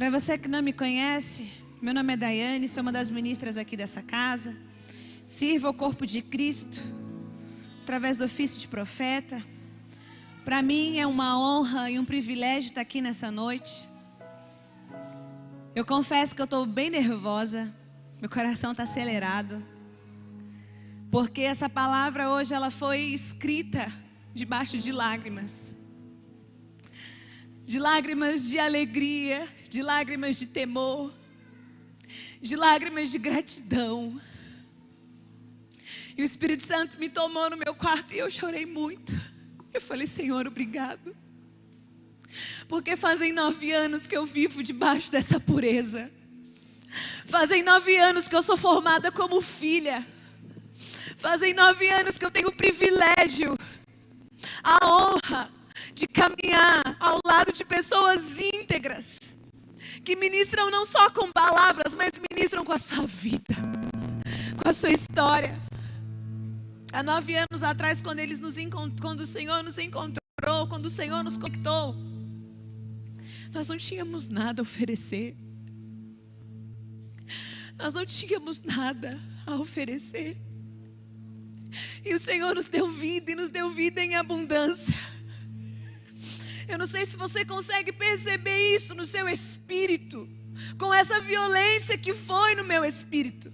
Para você que não me conhece, meu nome é Daiane, sou uma das ministras aqui dessa casa. Sirvo ao corpo de Cristo através do ofício de profeta. Para mim é uma honra e um privilégio estar aqui nessa noite. Eu confesso que eu estou bem nervosa, meu coração está acelerado, porque essa palavra hoje ela foi escrita debaixo de lágrimas de alegria, de lágrimas de temor, de lágrimas de gratidão. E o Espírito Santo me tomou no meu quarto e eu chorei muito. Eu falei: Senhor, obrigado, porque fazem 9 anos que eu vivo debaixo dessa pureza. Fazem 9 anos que eu sou formada como filha. Fazem 9 anos que eu tenho o privilégio, a honra de caminhar ao lado de pessoas íntegras, que ministram não só com palavras, mas ministram com a sua vida, com a sua história. Há 9 anos atrás, quando o Senhor nos encontrou, quando o Senhor nos conectou, nós não tínhamos nada a oferecer. Nós não tínhamos nada a oferecer. E o Senhor nos deu vida, e nos deu vida em abundância. Eu não sei se você consegue perceber isso no seu espírito, com essa violência que foi no meu espírito,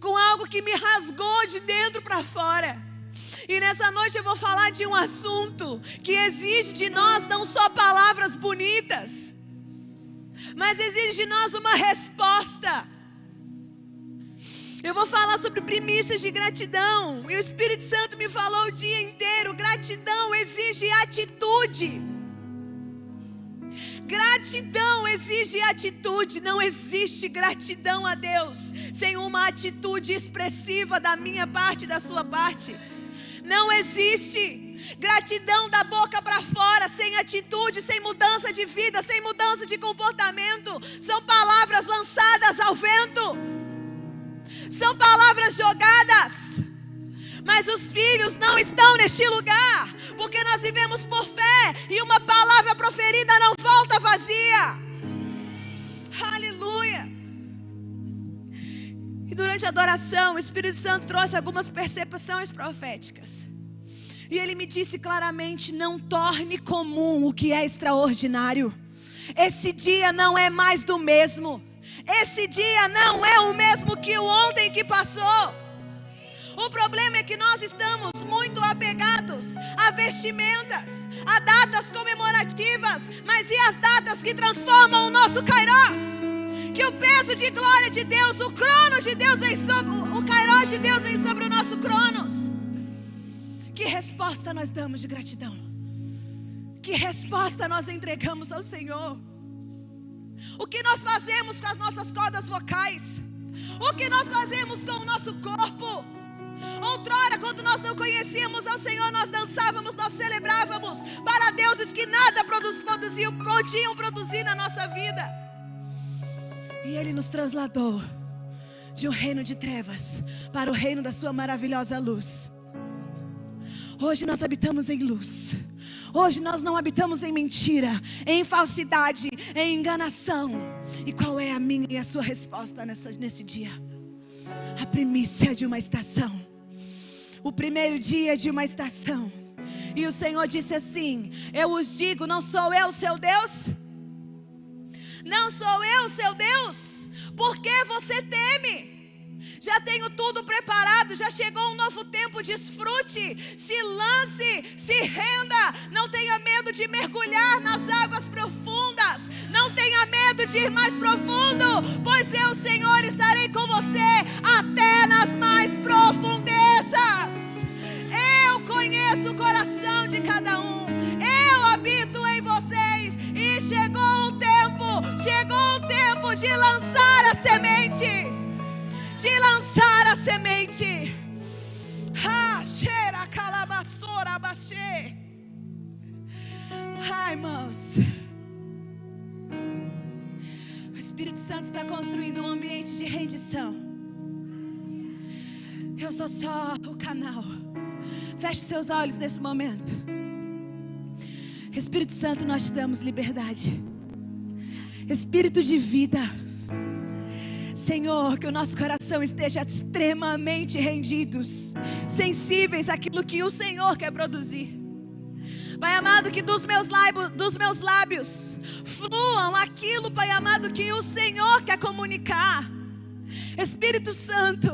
com algo que me rasgou de dentro para fora. E nessa noite eu vou falar de um assunto que exige de nós não só palavras bonitas, mas exige de nós uma resposta. Eu vou falar sobre primícias de gratidão, e o Espírito Santo me falou o dia inteiro: gratidão exige atitude. Gratidão exige atitude. Não existe gratidão a Deus sem uma atitude expressiva da minha parte e da sua parte. Não existe gratidão da boca para fora sem atitude, sem mudança de vida, sem mudança de comportamento. São palavras lançadas ao vento, são palavras jogadas. Mas os filhos não estão neste lugar, porque nós vivemos por fé, e uma palavra proferida não volta vazia. Aleluia. E durante a adoração, o Espírito Santo trouxe algumas percepções proféticas. E ele me disse claramente: não torne comum o que é extraordinário. Esse dia não é mais do mesmo. Esse dia não é o mesmo que o ontem que passou. O problema é que nós estamos muito apegados a vestimentas, a datas comemorativas, mas e as datas que transformam o nosso Kairos? Que o peso de glória de Deus, o cronos de Deus vem sobre o Kairos de Deus vem sobre o nosso cronos. Que resposta nós damos de gratidão? Que resposta nós entregamos ao Senhor? O que nós fazemos com as nossas cordas vocais? O que nós fazemos com o nosso corpo? Outrora, quando nós não conhecíamos ao Senhor, nós dançávamos, nós celebrávamos para deuses que nada podiam produzir na nossa vida. E Ele nos trasladou de um reino de trevas para o reino da sua maravilhosa luz. Hoje nós habitamos em luz. Hoje nós não habitamos em mentira, em falsidade, em enganação. E qual é a minha e a sua resposta nesse dia? A primícia de uma estação, o primeiro dia de uma estação. E o Senhor disse assim: eu os digo, não sou eu o seu Deus? Não sou eu o seu Deus? Por que você teme? Já tenho tudo preparado, já chegou um novo tempo, desfrute, se lance, se renda. Não tenha medo de mergulhar nas águas profundas, não tenha medo de ir mais profundo, pois eu, Senhor, estarei com você até nas mais profundezas. Eu conheço o coração de cada um, eu habito em vocês, e chegou o tempo de lançar a semente. De lançar a semente. Ai, irmãos, o Espírito Santo está construindo um ambiente de rendição. Eu sou só o canal. Feche seus olhos nesse momento. Espírito Santo, nós te damos liberdade. Espírito de vida. Senhor, que o nosso coração esteja extremamente rendidos, sensíveis àquilo que o Senhor quer produzir. Pai amado, que dos meus lábios fluam aquilo, Pai amado, que o Senhor quer comunicar. Espírito Santo,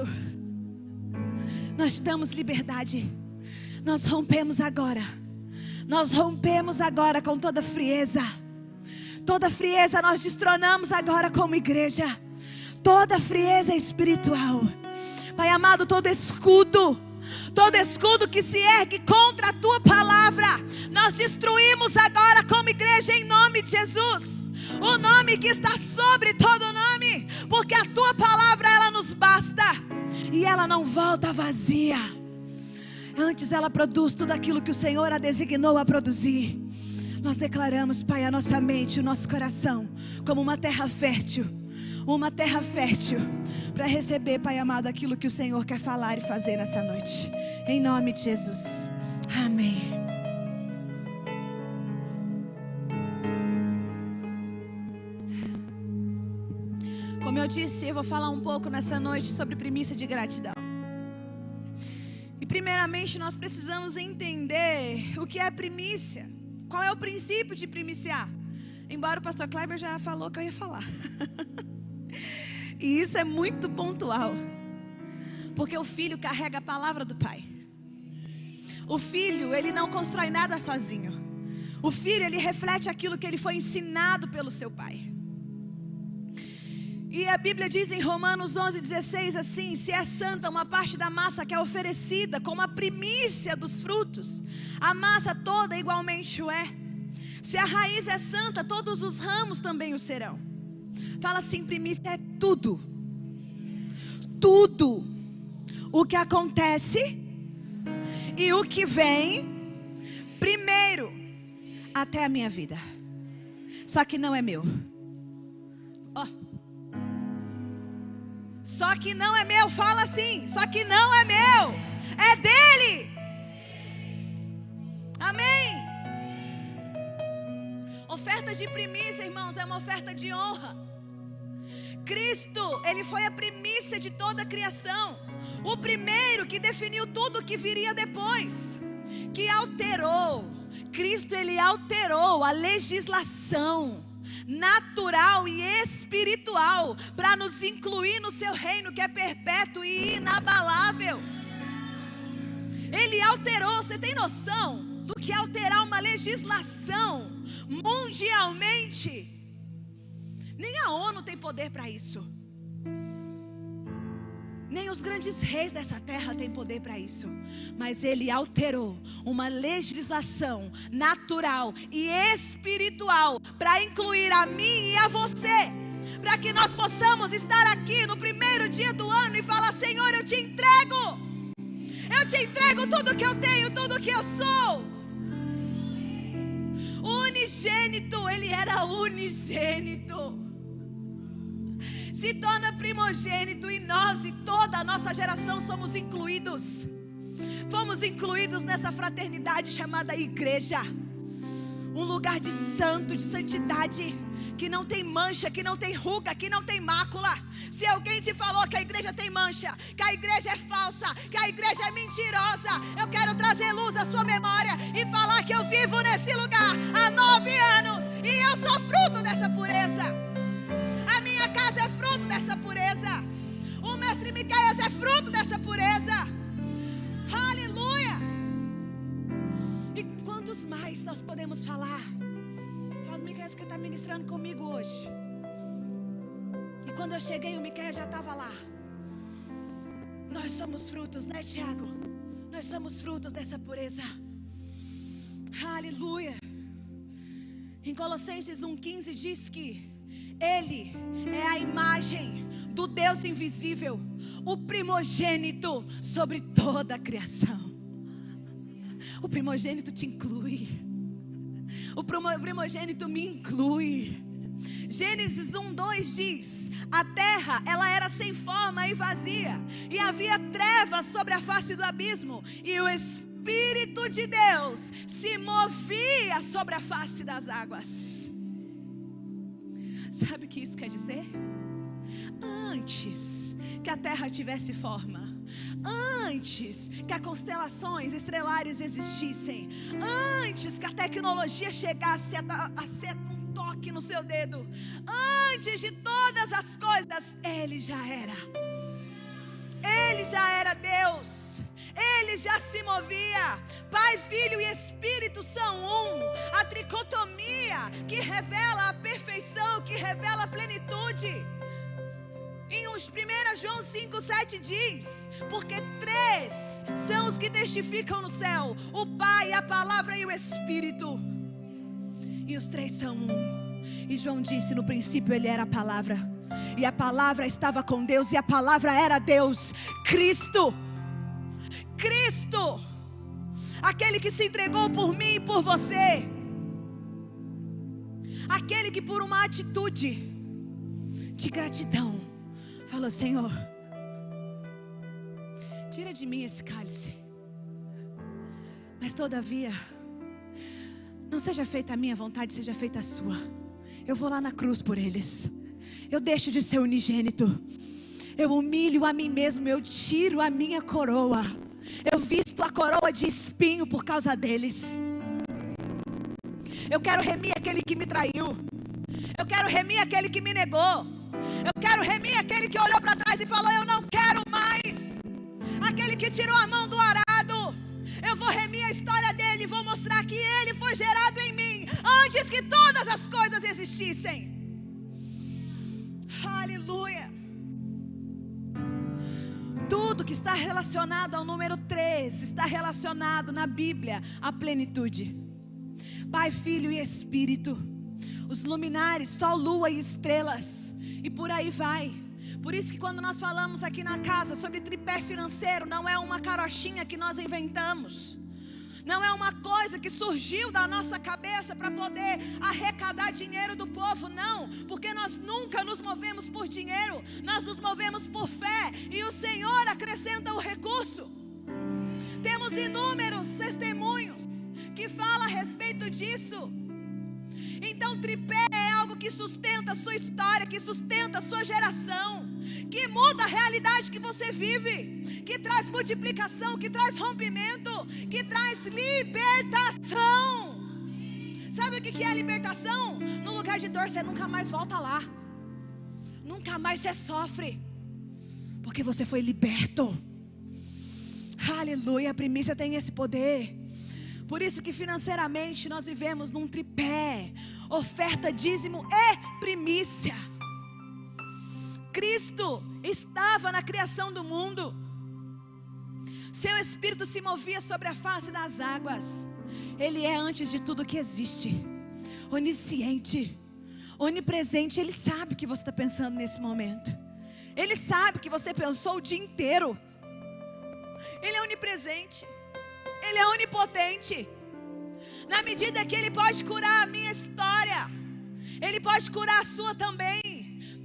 nós te damos liberdade. Nós rompemos agora com toda frieza. Toda frieza nós destronamos agora como igreja. Toda frieza espiritual. Pai amado, todo escudo que se ergue contra a tua palavra, nós destruímos agora como igreja em nome de Jesus. O nome que está sobre todo nome, porque a tua palavra ela nos basta e ela não volta vazia. Antes ela produz tudo aquilo que o Senhor a designou a produzir. Nós declaramos, Pai, a nossa mente, o nosso coração como uma terra fértil para receber, Pai amado, aquilo que o Senhor quer falar e fazer nessa noite, em nome de Jesus, amém. Como eu disse, eu vou falar um pouco nessa noite sobre primícia de gratidão. E primeiramente nós precisamos entender o que é primícia. Qual é o princípio de primiciar? Embora o pastor Kleber já falou que eu ia falar. E isso é muito pontual. Porque o filho carrega a palavra do pai. O filho, ele não constrói nada sozinho. O filho, ele reflete aquilo que ele foi ensinado pelo seu pai. E a Bíblia diz em Romanos 11:16 assim: se é santa uma parte da massa que é oferecida como a primícia dos frutos, a massa toda igualmente o é. Se a raiz é santa, todos os ramos também o serão. Fala assim: primícia é tudo. Tudo o que acontece e o que vem primeiro até a minha vida. Só que não é meu. Só que não é meu, fala assim: só que não é meu, é dele. Amém. Oferta de primícia, irmãos, é uma oferta de honra. Cristo, ele foi a primícia de toda a criação, o primeiro que definiu tudo o que viria depois, que alterou. Cristo, ele alterou a legislação natural e espiritual para nos incluir no seu reino que é perpétuo e inabalável. Ele alterou. Você tem noção do que é alterar uma legislação mundialmente? Nem a ONU tem poder para isso. Nem os grandes reis dessa terra têm poder para isso. Mas ele alterou uma legislação natural e espiritual para incluir a mim e a você, para que nós possamos estar aqui no primeiro dia do ano e falar: Senhor, eu te entrego tudo que eu tenho, tudo que eu sou. Unigênito, ele era unigênito, se torna primogênito, e nós e toda a nossa geração somos incluídos. Fomos incluídos nessa fraternidade chamada igreja, um lugar de santo, de santidade, que não tem mancha, que não tem ruga, que não tem mácula. Se alguém te falou que a igreja tem mancha, que a igreja é falsa, que a igreja é mentirosa, eu quero trazer luz à sua memória e falar que eu vivo nesse lugar há 9 anos e eu sou fruto dessa pureza. A minha casa é fruto dessa pureza. O mestre Miqueias é fruto dessa pureza. Aleluia. E quantos mais nós podemos falar? Fala, Miqueias, que está ministrando comigo hoje. E quando eu cheguei, o Miqueias já estava lá. Nós somos frutos, né, Tiago? Nós somos frutos dessa pureza. Aleluia. Em Colossenses 1,15 diz que Ele é a imagem do Deus invisível, o primogênito sobre toda a criação. O primogênito te inclui. O primogênito me inclui. Gênesis 1:2 diz: a terra, ela era sem forma e vazia, e havia trevas sobre a face do abismo, e o Espírito de Deus se movia sobre a face das águas. Sabe o que isso quer dizer? Antes que a terra tivesse forma, antes que as constelações estelares existissem, antes que a tecnologia chegasse a ser um toque no seu dedo, antes de todas as coisas, Ele já era. Ele já era Deus. Ele já se movia. Pai, Filho e Espírito são um. A tricotomia que revela a perfeição, que revela a plenitude. Em 1 João 5,7 diz: porque 3 são os que testificam no céu: o Pai, a Palavra e o Espírito. E os 3 são um. E João disse: no princípio Ele era a Palavra, e a Palavra estava com Deus, e a Palavra era Deus. Cristo, Cristo, aquele que se entregou por mim e por você, aquele que por uma atitude de gratidão falou: Senhor, tira de mim esse cálice, mas todavia não seja feita a minha vontade, seja feita a sua. Eu vou lá na cruz por eles. Eu deixo de ser unigênito. Eu humilho a mim mesmo. Eu tiro a minha coroa. Eu visto a coroa de espinho por causa deles. Eu quero remir aquele que me traiu. Eu quero remir aquele que me negou. Eu quero remir aquele que olhou para trás e falou: eu não quero mais. Aquele que tirou a mão do arado. Eu vou remir a história dele e vou mostrar que ele foi gerado em mim antes que todas as coisas existissem. Aleluia. Tudo que está relacionado ao número 3 está relacionado na Bíblia à plenitude. Pai, Filho e Espírito, os luminares, Sol, Lua e estrelas, e por aí vai. Por isso que quando nós falamos aqui na casa sobre tripé financeiro, não é uma carochinha que nós inventamos, não é uma coisa que surgiu da nossa cabeça para poder arrecadar dinheiro do povo, não, porque nós nunca nos movemos por dinheiro, nós nos movemos por fé, e o Senhor acrescenta o recurso. Temos inúmeros testemunhos que falam a respeito disso. Então tripé é algo que sustenta a sua história, que sustenta a sua geração, que muda a realidade que você vive, que traz multiplicação, que traz rompimento, que traz libertação. Sabe o que é a libertação? No lugar de dor você nunca mais volta lá, nunca mais você sofre, porque você foi liberto. Aleluia, a primícia tem esse poder. Por isso que financeiramente nós vivemos num tripé: oferta, dízimo e primícia. Cristo estava na criação do mundo. Seu Espírito se movia sobre a face das águas. Ele é antes de tudo que existe, onisciente, onipresente. Ele sabe o que você está pensando nesse momento. Ele sabe o que você pensou o dia inteiro. Ele é onipresente. Ele é onipotente. Na medida que Ele pode curar a minha história, Ele pode curar a sua também.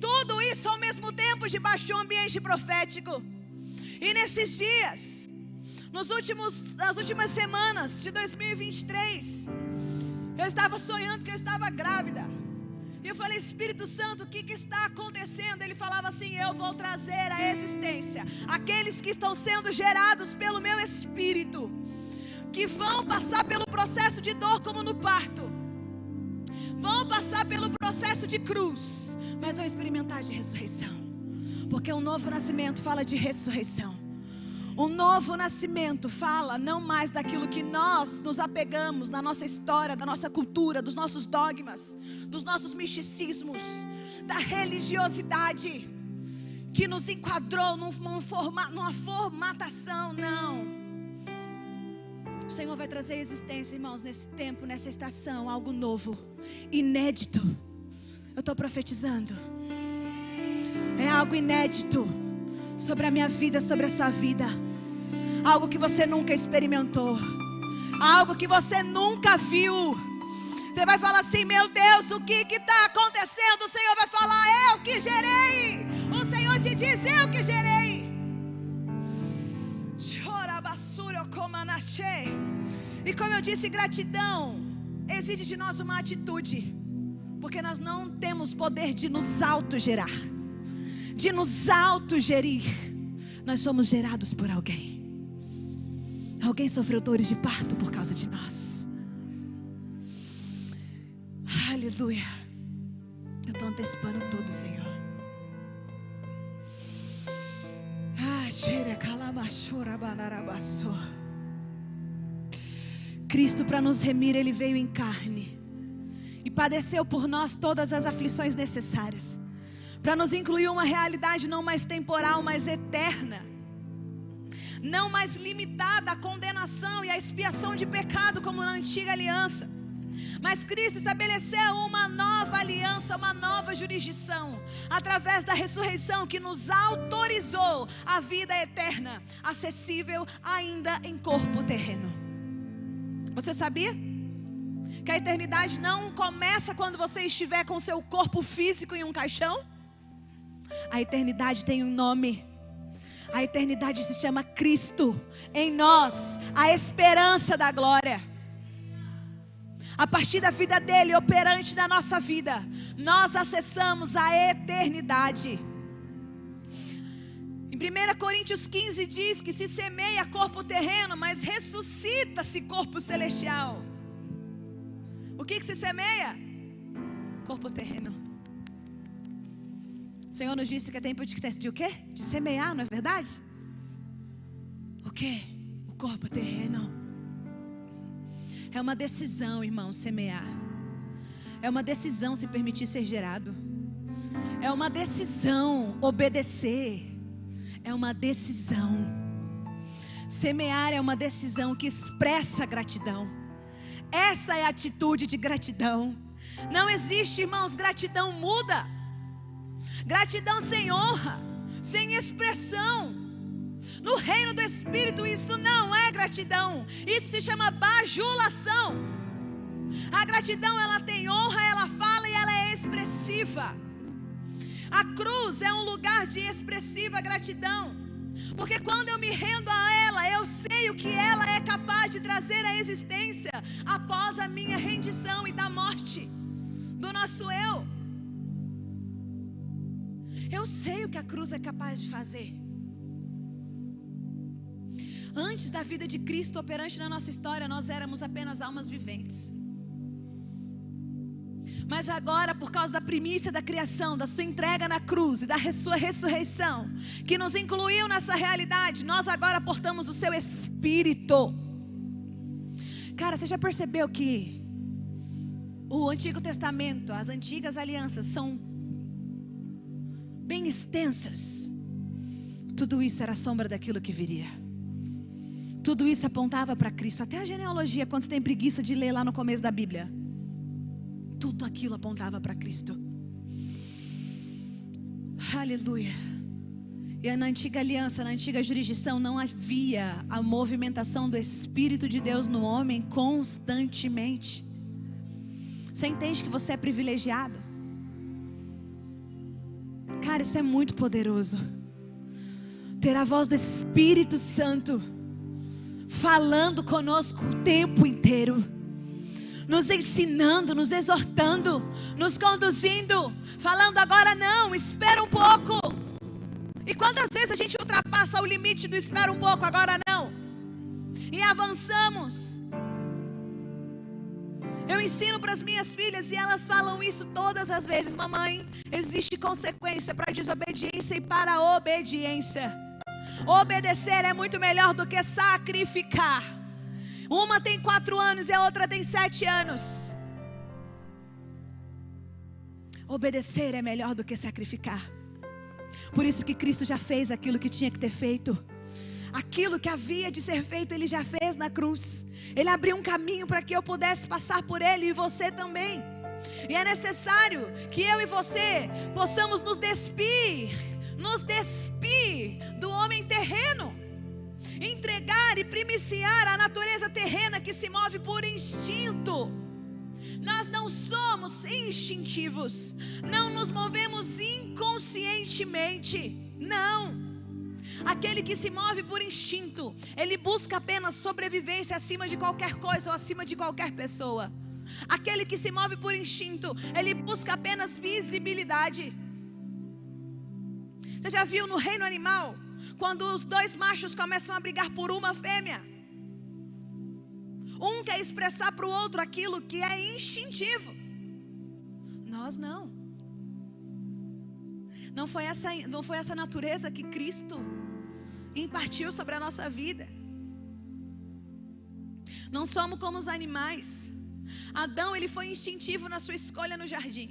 Tudo isso ao mesmo tempo debaixo de um ambiente profético. E nesses dias, nas últimas semanas de 2023, eu estava sonhando que eu estava grávida. E eu falei: Espírito Santo, o que está acontecendo? Ele falava assim: eu vou trazer à existência aqueles que estão sendo gerados pelo meu Espírito, que vão passar pelo processo de dor como no parto, vão passar pelo processo de cruz, mas vão experimentar de ressurreição, porque um novo nascimento fala de ressurreição. Um novo nascimento fala não mais daquilo que nós nos apegamos na nossa história, da nossa cultura, dos nossos dogmas, dos nossos misticismos, da religiosidade que nos enquadrou numa formatação. Não. O Senhor vai trazer à existência, irmãos, nesse tempo, nessa estação, algo novo, inédito. Eu estou profetizando. É algo inédito sobre a minha vida, sobre a sua vida. Algo que você nunca experimentou, algo que você nunca viu. Você vai falar assim: meu Deus, o que está acontecendo? O Senhor vai falar: eu que gerei. O Senhor te diz: eu que gerei. E como eu disse, gratidão exige de nós uma atitude. Porque nós não temos poder de nos autogerar, de nos autogerir. Nós somos gerados por alguém. Alguém sofreu dores de parto por causa de nós. Aleluia. Eu estou antecipando tudo, Senhor. Cristo, para nos remir, Ele veio em carne e padeceu por nós todas as aflições necessárias, para nos incluir uma realidade não mais temporal, mas eterna, não mais limitada à condenação e à expiação de pecado como na antiga aliança. Mas Cristo estabeleceu uma nova aliança, uma nova jurisdição, através da ressurreição, que nos autorizou a vida eterna, acessível ainda em corpo terreno. Você sabia que a eternidade não começa quando você estiver com seu corpo físico em um caixão? A eternidade tem um nome. A eternidade se chama Cristo em nós, a esperança da glória. A partir da vida dele, operante na nossa vida, nós acessamos a eternidade. Em 1 Coríntios 15 diz que se semeia corpo terreno, mas ressuscita-se corpo celestial. O que se semeia? Corpo terreno. O Senhor nos disse que é tempo de o quê? De semear, não é verdade? O quê? O corpo terreno. É uma decisão, irmão, semear. É uma decisão se permitir ser gerado. É uma decisão obedecer. É uma decisão. Semear é uma decisão que expressa gratidão. Essa é a atitude de gratidão. Não existe, irmãos, gratidão muda. Gratidão sem honra, sem expressão. No reino do Espírito isso não é gratidão. Isso se chama bajulação. A gratidão, ela tem honra, ela fala e ela é expressiva. A cruz é um lugar de expressiva gratidão. Porque quando eu me rendo a ela, eu sei o que ela é capaz de trazer à existência após a minha rendição e da morte do nosso eu. Eu sei o que a cruz é capaz de fazer. Antes da vida de Cristo operante na nossa história, nós éramos apenas almas viventes. Mas agora, por causa da primícia da criação, da sua entrega na cruz e da sua ressurreição, que nos incluiu nessa realidade, nós agora portamos o seu Espírito. Cara, você já percebeu que o Antigo Testamento, as antigas alianças são bem extensas? Tudo isso era sombra daquilo que viria. Tudo isso apontava para Cristo. Até a genealogia, quando você tem preguiça de ler lá no começo da Bíblia, tudo aquilo apontava para Cristo. Aleluia. E na antiga aliança, na antiga jurisdição, não havia a movimentação do Espírito de Deus no homem constantemente. Você entende que você é privilegiado? Cara, isso é muito poderoso. Ter a voz do Espírito Santo falando conosco o tempo inteiro, nos ensinando, nos exortando, nos conduzindo, falando agora não, espera um pouco. E quantas vezes a gente ultrapassa o limite do espera um pouco, agora não, e avançamos. Eu ensino para as minhas filhas e elas falam isso todas as vezes: mamãe, existe consequência para a desobediência e para a obediência. Obedecer é muito melhor do que sacrificar. Uma tem 4 anos e a outra tem 7 anos. Obedecer é melhor do que sacrificar. Por isso que Cristo já fez aquilo que tinha que ter feito. Aquilo que havia de ser feito, Ele já fez na cruz. Ele abriu um caminho para que eu pudesse passar por Ele e você também. E é necessário que eu e você possamos nos despir do homem terreno, entregar e primiciar a natureza terrena que se move por instinto. Nós não somos instintivos, não nos movemos inconscientemente, não. Aquele que se move por instinto, ele busca apenas sobrevivência acima de qualquer coisa ou acima de qualquer pessoa. Aquele que se move por instinto, ele busca apenas visibilidade. Você já viu no reino animal, quando os dois machos começam a brigar por uma fêmea? Um quer expressar para o outro aquilo que é instintivo. Nós não. Não foi essa natureza que Cristo impartiu sobre a nossa vida. Não somos como os animais. Adão, ele foi instintivo na sua escolha no jardim.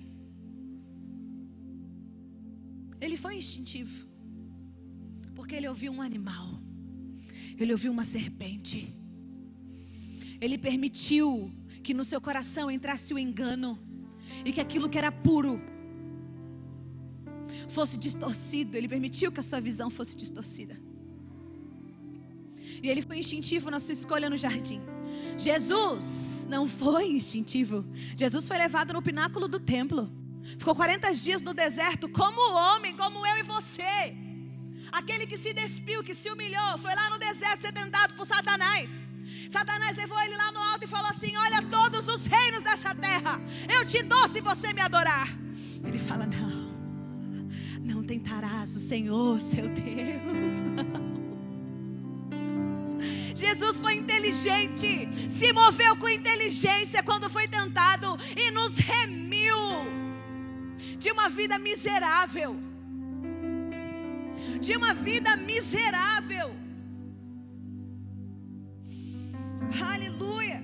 Ele foi instintivo, porque ele ouviu um animal, ele ouviu uma serpente. Ele permitiu que no seu coração entrasse o engano, e que aquilo que era puro fosse distorcido. Ele permitiu que a sua visão fosse distorcida. E ele foi instintivo na sua escolha no jardim. Jesus não foi instintivo. Jesus foi levado no pináculo do templo. Ficou 40 dias no deserto, como homem, como eu e você. Aquele que se despiu, que se humilhou, foi lá no deserto ser tentado por Satanás. Satanás levou ele lá no alto e falou assim: olha, todos os reinos dessa terra eu te dou se você me adorar. Ele fala: não tentarás o Senhor seu Deus. Jesus foi inteligente, se moveu com inteligência quando foi tentado e nos remiu de uma vida miserável. De uma vida miserável. Aleluia.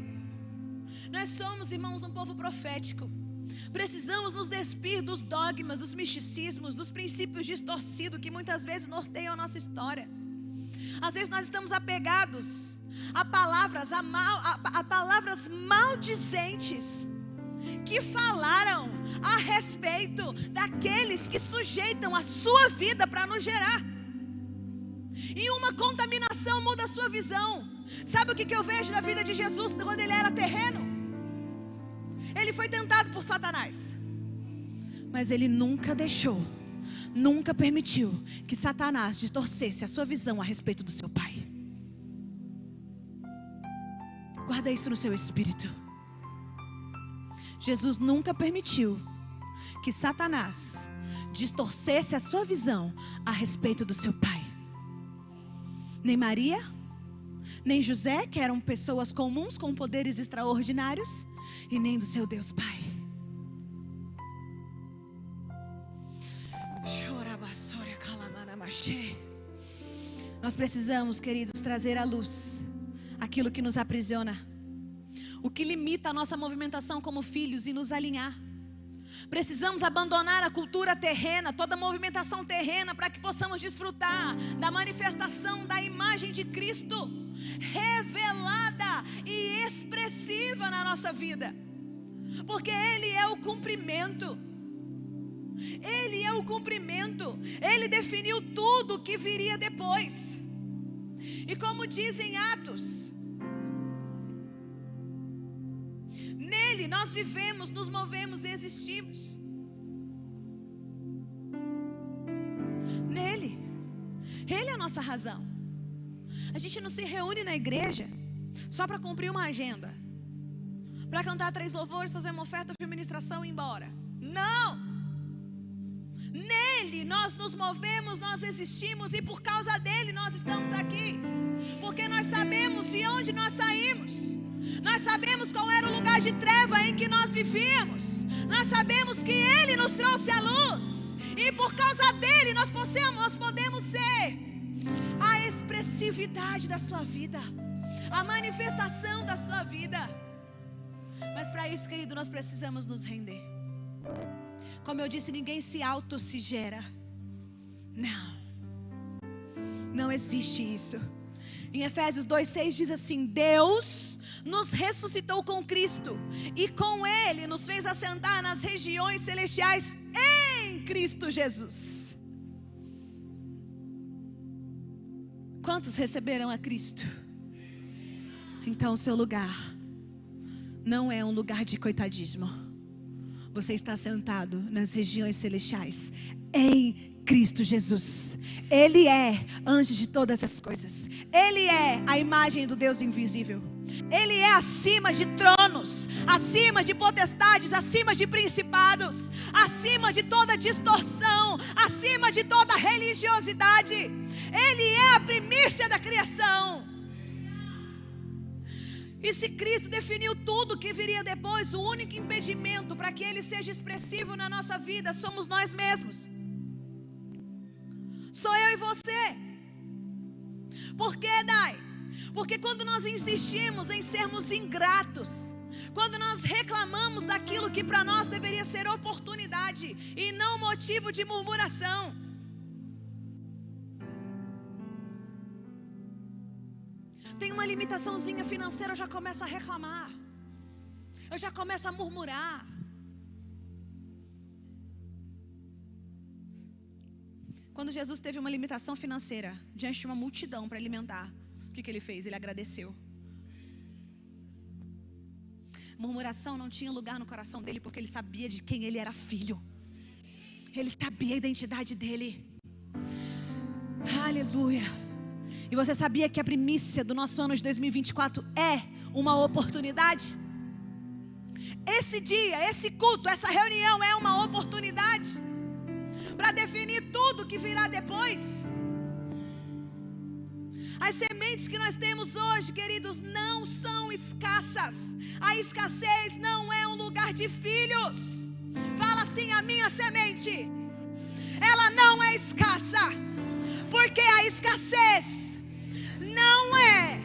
Nós somos, irmãos, um povo profético. Precisamos nos despir dos dogmas, dos misticismos, dos princípios distorcidos que muitas vezes norteiam a nossa história. Às vezes nós estamos apegados a palavras maldizentes que falaram a respeito daqueles que sujeitam a sua vida para nos gerar. E uma contaminação muda a sua visão. Sabe o que eu vejo na vida de Jesus quando ele era terreno? Ele foi tentado por Satanás, mas ele nunca deixou, nunca permitiu que Satanás distorcesse a sua visão a respeito do seu pai. Guarda isso no seu espírito. Jesus nunca permitiu que Satanás distorcesse a sua visão a respeito do seu pai. Nem Maria, nem José, que eram pessoas comuns com poderes extraordinários, e nem do seu Deus Pai. Nós precisamos, queridos, trazer à luz aquilo que nos aprisiona, o que limita a nossa movimentação como filhos, e nos alinhar. Precisamos abandonar a cultura terrena, toda a movimentação terrena, para que possamos desfrutar da manifestação da imagem de Cristo revelada e expressiva na nossa vida, porque Ele é o cumprimento. Ele é o cumprimento. Ele definiu tudo que viria depois. E como diz em Atos, nele nós vivemos, nos movemos e existimos. Nele. Ele é a nossa razão. A gente não se reúne na igreja só para cumprir uma agenda, para cantar 3 louvores, fazer uma oferta de ministração e ir embora. Não! Nele nós nos movemos, nós existimos, e por causa dele nós estamos aqui, porque nós sabemos de onde nós saímos. Nós sabemos qual era o lugar de treva em que nós vivíamos. Nós sabemos que Ele nos trouxe a luz, e por causa dele nós podemos ser a expressividade da sua vida, a manifestação da sua vida. Mas para isso, querido, nós precisamos nos render. Como eu disse, ninguém se gera. Não existe isso. Em Efésios 2:6 diz assim: Deus nos ressuscitou com Cristo, e com Ele nos fez assentar nas regiões celestiais em Cristo Jesus. Quantos receberam a Cristo? Então o seu lugar não é um lugar de coitadismo. Você está sentado nas regiões celestiais em Cristo Jesus. Ele é antes de todas as coisas. Ele é a imagem do Deus invisível. Ele é acima de tronos, acima de potestades, acima de principados, acima de toda distorção, acima de toda religiosidade. Ele é a primícia da criação. E se Cristo definiu tudo que viria depois, o único impedimento para que Ele seja expressivo na nossa vida somos nós mesmos. Sou eu e você. Por quê, Dai? Porque quando nós insistimos em sermos ingratos, quando nós reclamamos daquilo que para nós deveria ser oportunidade e não motivo de murmuração, tem uma limitaçãozinha financeira, eu já começo a reclamar, eu já começo a murmurar. Quando Jesus teve uma limitação financeira diante de uma multidão para alimentar, o que ele fez? Ele agradeceu. Murmuração não tinha lugar no coração dele, porque ele sabia de quem ele era filho. Ele sabia a identidade dele. Aleluia. E você sabia que a primícia do nosso ano de 2024 é uma oportunidade? Esse dia, esse culto, essa reunião é uma oportunidade para definir tudo que virá depois. As sementes que nós temos hoje, queridos, não são escassas. A escassez não é um lugar de filhos. Fala assim: a minha semente, ela não é escassa, porque a escassez não é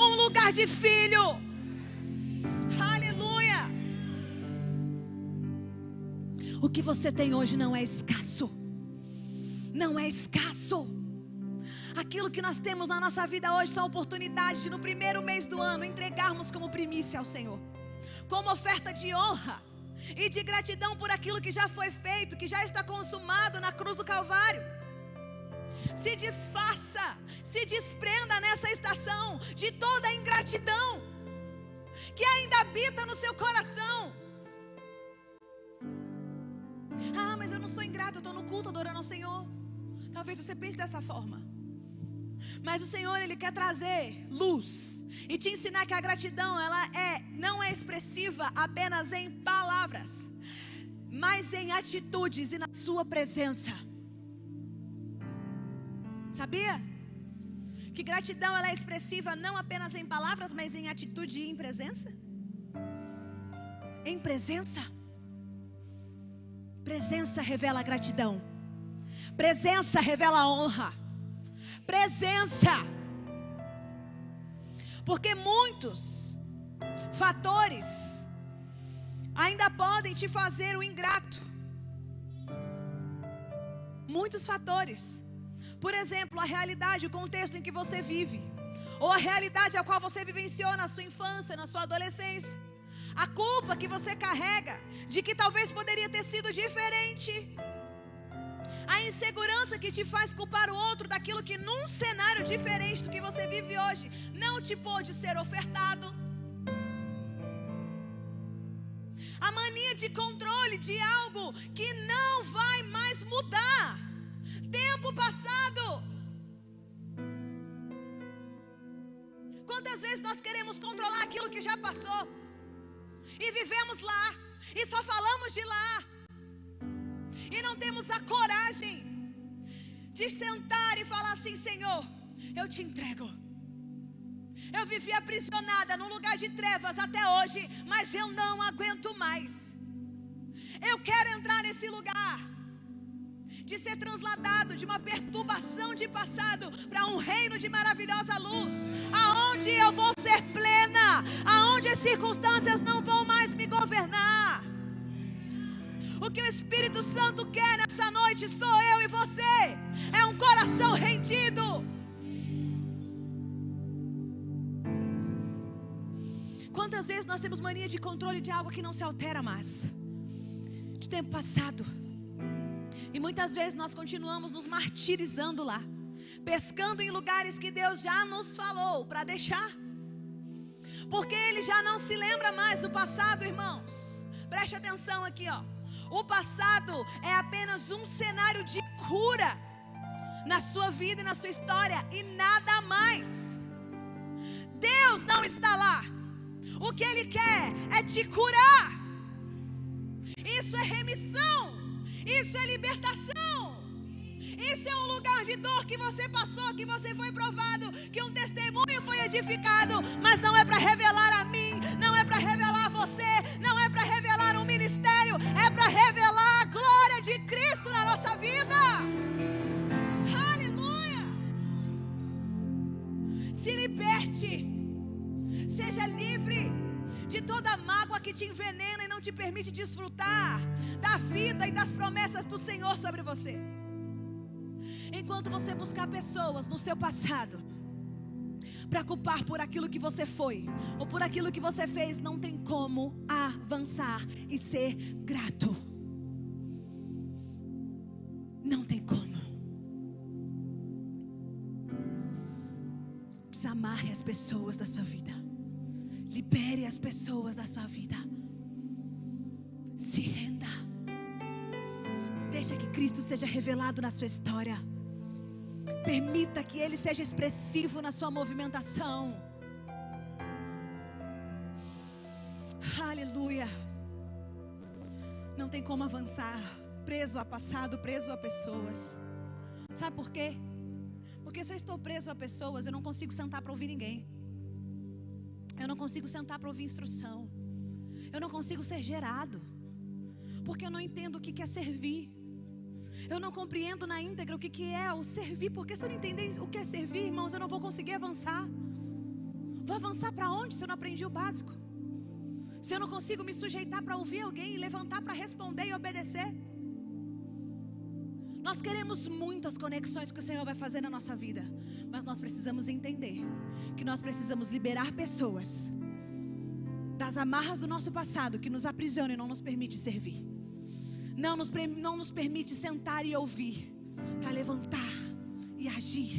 um lugar de filho. Aleluia. O que você tem hoje não é escasso. Não é escasso. Aquilo que nós temos na nossa vida hoje são oportunidades de no primeiro mês do ano entregarmos como primícia ao Senhor, como oferta de honra e de gratidão por aquilo que já foi feito, que já está consumado na cruz do Calvário. Se desfaça, se desprenda nessa estação de toda a ingratidão que ainda habita no seu coração. Ah, mas eu não sou ingrato, eu estou no culto adorando ao Senhor. Talvez você pense dessa forma. Mas o Senhor, Ele quer trazer luz e te ensinar que a gratidão, ela não é expressiva apenas em palavras, mas em atitudes e na sua presença. Sabia? Que gratidão, ela é expressiva não apenas em palavras, mas em atitude e em presença. Em presença. Presença revela gratidão. Presença revela honra. Presença. Porque muitos fatores ainda podem te fazer o ingrato. Muitos fatores. Por exemplo, a realidade, o contexto em que você vive, ou a realidade a qual você vivenciou na sua infância, na sua adolescência. A culpa que você carrega de que talvez poderia ter sido diferente. A insegurança que te faz culpar o outro daquilo que num cenário diferente do que você vive hoje não te pôde ser ofertado. A mania de controle de algo que não vai mais mudar. Tempo passado. Quantas vezes nós queremos controlar aquilo que já passou e vivemos lá e só falamos de lá? E não temos a coragem de sentar e falar assim: Senhor, eu te entrego. Eu vivi aprisionada num lugar de trevas até hoje, mas eu não aguento mais. Eu quero entrar nesse lugar de ser transladado de uma perturbação de passado para um reino de maravilhosa luz, aonde eu vou ser plena, aonde as circunstâncias não vão mais me governar. O que o Espírito Santo quer nessa noite sou eu e você. É um coração rendido. Quantas vezes nós temos mania de controle de algo que não se altera mais, de tempo passado. E muitas vezes nós continuamos nos martirizando lá, pescando em lugares que Deus já nos falou para deixar. Porque Ele já não se lembra mais do passado, irmãos. Preste atenção aqui, ó. O passado é apenas apenas um cenário de cura na sua vida e na sua história e nada mais. Deus não está lá. O que Ele quer é te curar. Isso é remissão. Isso é libertação. Isso é um lugar de dor que você passou, que você foi provado, que um testemunho foi edificado, mas não é para revelar a mim, não é para revelar a você, não é para revelar um ministério, é para revelar a glória de Cristo na nossa vida. Aleluia! Se liberte, seja livre de toda mágoa que te envenena e não te permite desfrutar da vida e das promessas do Senhor sobre você. Enquanto você buscar pessoas no seu passado para culpar por aquilo que você foi ou por aquilo que você fez, não tem como avançar e ser grato. Não tem como. Desamarre as pessoas da sua vida. Libere as pessoas da sua vida. Se renda. Deixa que Cristo seja revelado na sua história. Permita que Ele seja expressivo na sua movimentação. Aleluia. Não tem como avançar preso a passado, preso a pessoas. Sabe por quê? Porque se eu estou preso a pessoas, eu não consigo sentar para ouvir ninguém. Eu não consigo sentar para ouvir instrução. Eu não consigo ser gerado. Porque eu não entendo o que é servir. Eu não compreendo na íntegra o que é o servir. Porque se eu não entender o que é servir, irmãos, eu não vou conseguir avançar. Vou avançar para onde se eu não aprendi o básico? Se eu não consigo me sujeitar para ouvir alguém e levantar para responder e obedecer? Nós queremos muito as conexões que o Senhor vai fazer na nossa vida, mas nós precisamos entender que nós precisamos liberar pessoas das amarras do nosso passado que nos aprisionam e não nos permite servir. Não nos permite sentar e ouvir para levantar e agir.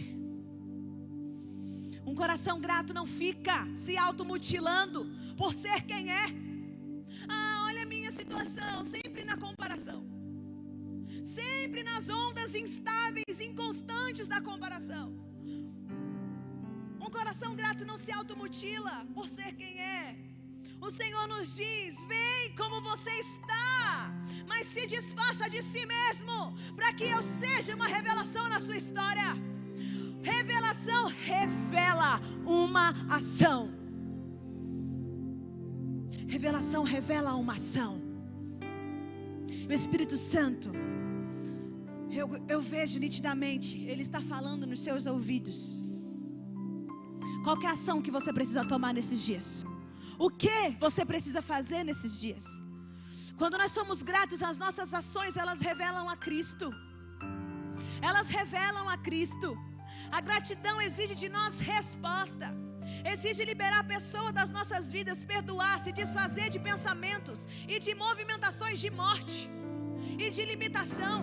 Um coração grato não fica se automutilando por ser quem é. Olha a minha situação, sempre na comparação. Sempre nas ondas instáveis, inconstantes da comparação. Um coração grato não se automutila por ser quem é. O Senhor nos diz: vem como você está, mas se desfaça de si mesmo, para que eu seja uma revelação na sua história. Revelação revela uma ação. Revelação revela uma ação. O Espírito Santo, eu vejo nitidamente, Ele está falando nos seus ouvidos. Qual que é a ação que você precisa tomar nesses dias? O que você precisa fazer nesses dias? Quando nós somos gratos, as nossas ações, elas revelam a Cristo. Elas revelam a Cristo. A gratidão exige de nós resposta. Exige liberar a pessoa das nossas vidas, perdoar, se desfazer de pensamentos e de movimentações de morte e de limitação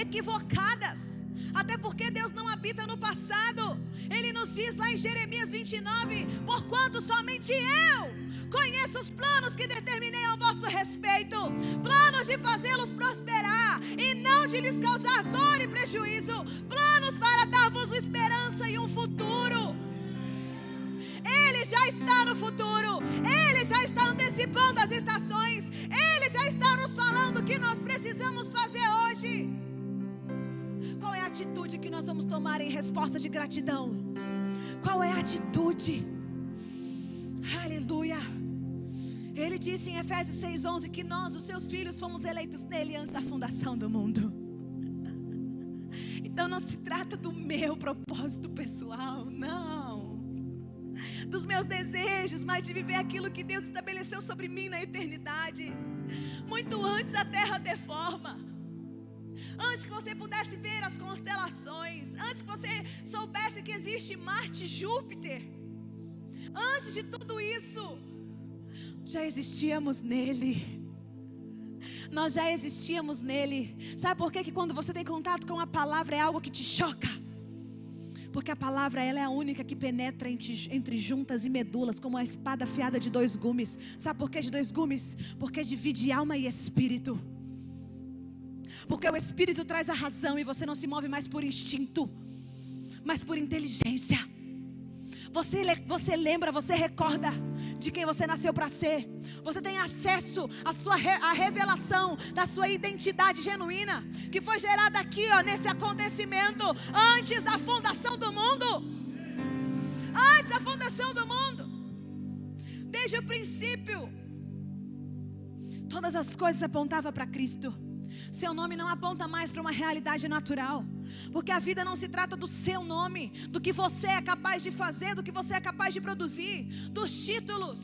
equivocadas. Até porque Deus não habita no passado. Ele nos diz lá em Jeremias 29: porquanto somente eu conheço os planos que determinei ao vosso respeito, planos de fazê-los prosperar e não de lhes causar dor e prejuízo, planos para dar-vos esperança e um futuro. Ele já está no futuro, Ele já está antecipando as estações, Ele já está nos falando o que nós precisamos fazer hoje. Qual é a atitude que nós vamos tomar em resposta de gratidão? Qual é a atitude? Aleluia. Ele disse em Efésios 6:11 que nós, os seus filhos, fomos eleitos nele antes da fundação do mundo. Então não se trata do meu propósito pessoal, não, dos meus desejos, mas de viver aquilo que Deus estabeleceu sobre mim na eternidade, muito antes da terra ter forma. Antes que você pudesse ver as constelações, antes que você soubesse que existe Marte e Júpiter, antes de tudo isso, já existíamos nele. Nós já existíamos nele. Sabe por que quando você tem contato com a palavra é algo que te choca? Porque a palavra, ela é a única que penetra entre juntas e medulas, como a espada afiada de 2 gumes. Sabe por que de 2 gumes? Porque divide alma e espírito. Porque o Espírito traz a razão e você não se move mais por instinto, mas por inteligência. Você lembra, você recorda de quem você nasceu para ser. Você tem acesso à revelação da sua identidade genuína, que foi gerada aqui, nesse acontecimento, antes da fundação do mundo. Antes da fundação do mundo. Desde o princípio, todas as coisas apontavam para Cristo. Seu nome não aponta mais para uma realidade natural, porque a vida não se trata do seu nome, do que você é capaz de fazer, do que você é capaz de produzir, dos títulos.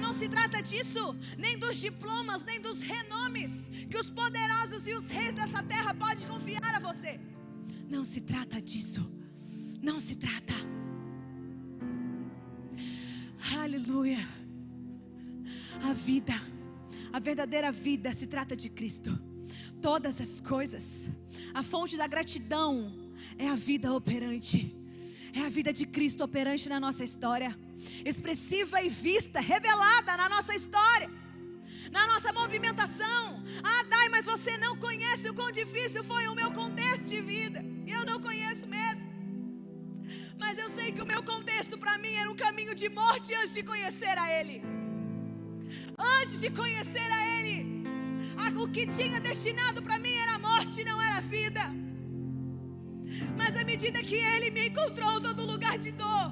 Não se trata disso, nem dos diplomas, nem dos renomes que os poderosos e os reis dessa terra podem confiar a você. Não se trata disso. Não se trata. Aleluia. A vida, a verdadeira vida se trata de Cristo. Todas as coisas, a fonte da gratidão é a vida operante. É a vida de Cristo operante na nossa história, expressiva e vista, revelada na nossa história, na nossa movimentação. Dai, mas você não conhece o quão difícil foi o meu contexto de vida. E eu não conheço mesmo. Mas eu sei que o meu contexto para mim era um caminho de morte antes de conhecer a Ele. Antes de conhecer a Ele, o que tinha destinado para mim era morte, não era vida. Mas à medida que Ele me encontrou, todo lugar de dor,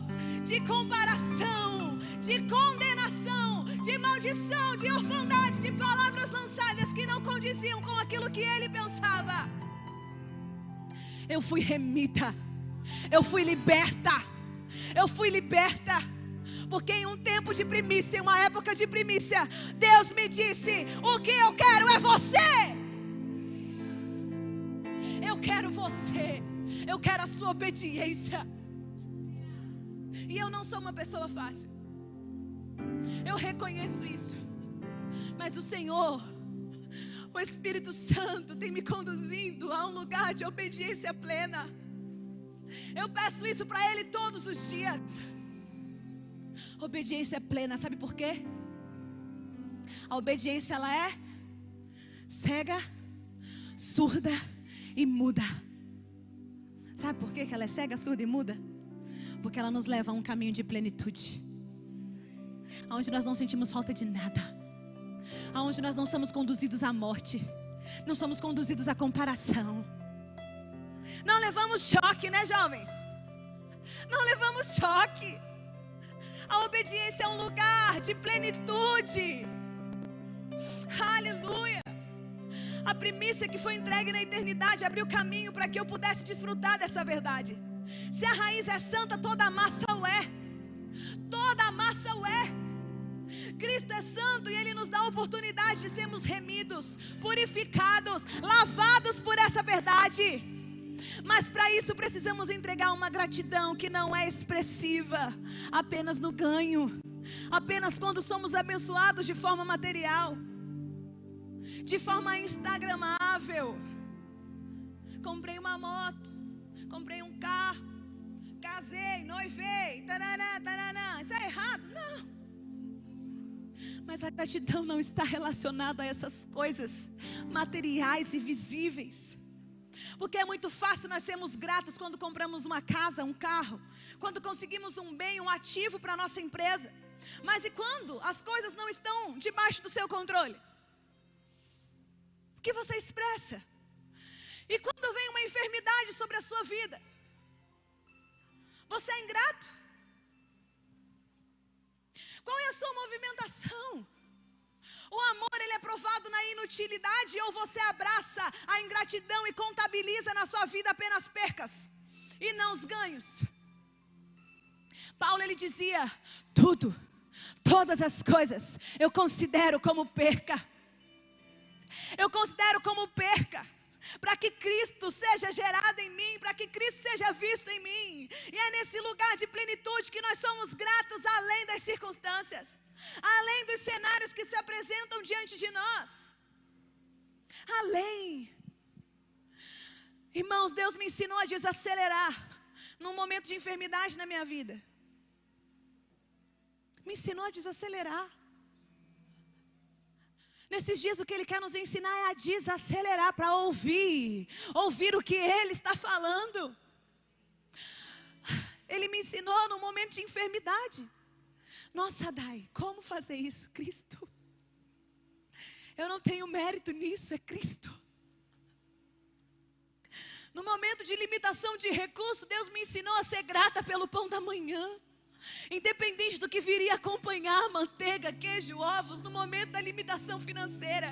de comparação, de condenação, de maldição, de orfandade, de palavras lançadas que não condiziam com aquilo que Ele pensava, eu fui remida, eu fui liberta. Porque em um tempo de primícia, em uma época de primícia, Deus me disse: o que eu quero é você. Eu quero você. Eu quero a sua obediência. E eu não sou uma pessoa fácil. Eu reconheço isso. Mas o Senhor, o Espírito Santo, tem me conduzindo a um lugar de obediência plena. Eu peço isso para Ele todos os dias. Obediência plena, sabe por quê? A obediência, ela é cega, surda e muda. Sabe por quê que ela é cega, surda e muda? Porque ela nos leva a um caminho de plenitude, onde nós não sentimos falta de nada, onde nós não somos conduzidos à morte, não somos conduzidos à comparação. Não levamos choque, né, jovens? Não levamos choque. A obediência é um lugar de plenitude. Aleluia. A primícia que foi entregue na eternidade abriu caminho para que eu pudesse desfrutar dessa verdade. Se a raiz é santa, toda a massa o é. Toda a massa o é. Cristo é santo e Ele nos dá a oportunidade de sermos remidos, purificados, lavados por essa verdade. Mas para isso precisamos entregar uma gratidão que não é expressiva apenas no ganho, apenas quando somos abençoados de forma material, de forma instagramável. Comprei uma moto, comprei um carro, casei, noivei, taranã, taranã. Isso é errado? Não. Mas a gratidão não está relacionada a essas coisas materiais e visíveis. Porque é muito fácil nós sermos gratos quando compramos uma casa, um carro, quando conseguimos um bem, um ativo para a nossa empresa. Mas e quando as coisas não estão debaixo do seu controle? O que você expressa? E quando vem uma enfermidade sobre a sua vida? Você é ingrato? Qual é a sua movimentação? O amor, ele é provado na inutilidade, ou você abraça a ingratidão e contabiliza na sua vida apenas percas e não os ganhos? Paulo, ele dizia: todas as coisas eu considero como perca. Eu considero como perca, para que Cristo seja gerado em mim, para que Cristo seja visto em mim. E é nesse lugar de plenitude que nós somos gratos além das circunstâncias, além dos cenários que se apresentam diante de nós. Além. Irmãos, Deus me ensinou a desacelerar num momento de enfermidade na minha vida. Me ensinou a desacelerar. Nesses dias o que Ele quer nos ensinar é a desacelerar para ouvir o que Ele está falando. Ele me ensinou num momento de enfermidade. Nossa, Dai, como fazer isso? Cristo. Eu não tenho mérito nisso, é Cristo. No momento de limitação de recurso, Deus me ensinou a ser grata pelo pão da manhã. Independente do que viria acompanhar, manteiga, queijo, ovos, no momento da limitação financeira,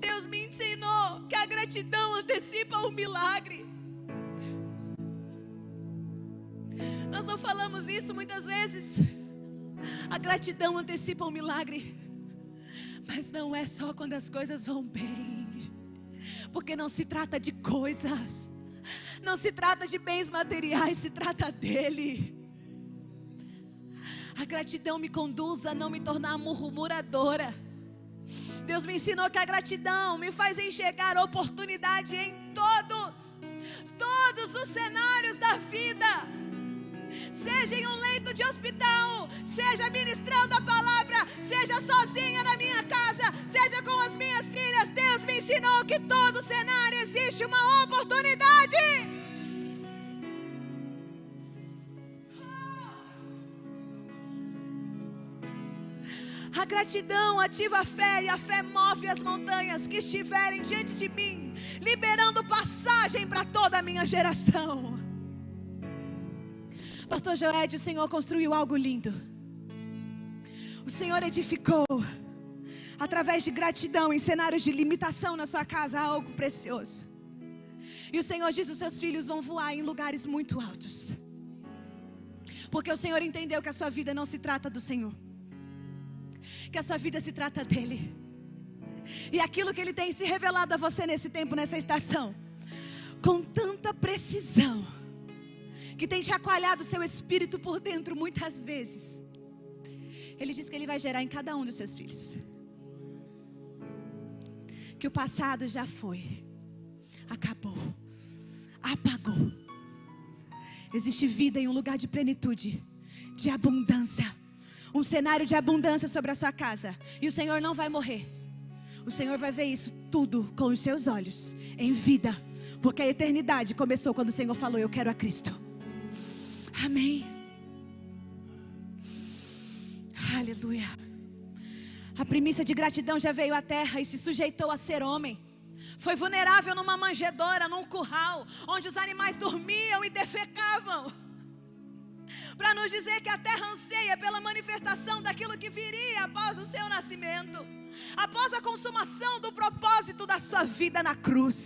Deus me ensinou que a gratidão antecipa o milagre. Nós não falamos isso muitas vezes. A gratidão antecipa o milagre. Mas não é só quando as coisas vão bem. Porque não se trata de coisas. Não se trata de bens materiais, se trata dEle. A gratidão me conduz a não me tornar murmuradora. Deus me ensinou que a gratidão me faz enxergar oportunidade em todos os cenários da vida. Seja em um leito de hospital, seja ministrando a palavra, seja sozinha na minha casa, seja com as minhas filhas. Deus me ensinou que todo cenário existe uma oportunidade. A gratidão ativa a fé, e a fé move as montanhas que estiverem diante de mim, liberando passagem para toda a minha geração. Pastor Joed, o Senhor construiu algo lindo. O Senhor edificou, através de gratidão, em cenários de limitação na sua casa, algo precioso. E o Senhor diz: os seus filhos vão voar em lugares muito altos. Porque o Senhor entendeu que a sua vida não se trata do Senhor, que a sua vida se trata dEle. E aquilo que Ele tem se revelado a você nesse tempo, nessa estação, com tanta precisão, que tem chacoalhado o seu espírito por dentro muitas vezes. Ele diz que Ele vai gerar em cada um dos seus filhos. Que o passado já foi, acabou, apagou. Existe vida em um lugar de plenitude, de abundância. Um cenário de abundância sobre a sua casa. E o Senhor não vai morrer. O Senhor vai ver isso tudo com os seus olhos, em vida. Porque a eternidade começou quando o Senhor falou: eu quero a Cristo. Amém. Aleluia. A primícia de gratidão já veio à terra e se sujeitou a ser homem. Foi vulnerável numa manjedoura, num curral, onde os animais dormiam e defecavam, para nos dizer que a terra anseia pela manifestação daquilo que viria após o seu nascimento, após a consumação do propósito da sua vida na cruz.